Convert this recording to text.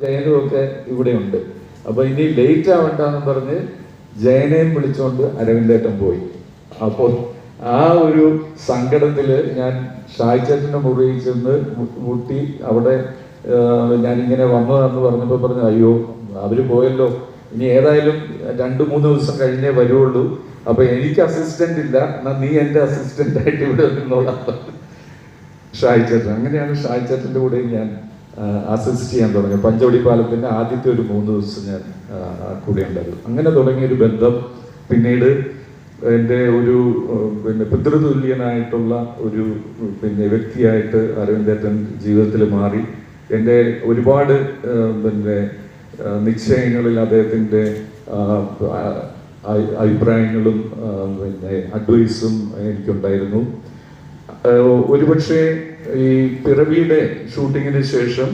ജയനും ഒക്കെ ഇവിടെ ഉണ്ട്. അപ്പൊ ഇനി ലേറ്റ് ആവണ്ടെന്ന് പറഞ്ഞ് ജയനെയും വിളിച്ചുകൊണ്ട് അരവിന്ദേട്ടൻ പോയി. അപ്പോൾ ആ ഒരു സങ്കടത്തില് ഞാൻ ഷായ്ചേട്ടന്റെ മുറിയിൽ ചെന്ന് മുട്ടി. അവിടെ ഞാനിങ്ങനെ വന്നതാന്ന് പറഞ്ഞപ്പോൾ പറഞ്ഞു, അയ്യോ അവര് പോയല്ലോ, ഇനി ഏതായാലും 2-3 ദിവസം കഴിഞ്ഞേ വരുള്ളൂ, അപ്പൊ എനിക്ക് അസിസ്റ്റന്റ് ഇല്ല, എന്നാ നീ എന്റെ അസിസ്റ്റന്റ് ആയിട്ട് ഇവിടെ നിന്നോളാം ഷായ്ചേട്ടൻ. അങ്ങനെയാണ് ഷായ്ചേട്ടന്റെ കൂടെ ഞാൻ അസിസ്റ്റ് ചെയ്യാൻ തുടങ്ങി. പഞ്ചവടി പാലത്തിന്റെ ആദ്യത്തെ ഒരു 3 ദിവസം ഞാൻ കൂടെ ഉണ്ടായിരുന്നു. അങ്ങനെ തുടങ്ങിയൊരു ബന്ധം പിന്നീട് എൻ്റെ ഒരു പിതൃതുല്യനായിട്ടുള്ള ഒരു വ്യക്തിയായിട്ട് അരവിന്ദേട്ടൻ ജീവിതത്തിൽ മാറി. എൻ്റെ ഒരുപാട് നിശ്ചയങ്ങളിൽ അദ്ദേഹത്തിൻ്റെ അഭിപ്രായങ്ങളും അഡ്വൈസും എനിക്കുണ്ടായിരുന്നു. ഒരുപക്ഷെ ഈ പിറവിയുടെ ഷൂട്ടിങ്ങിന് ശേഷം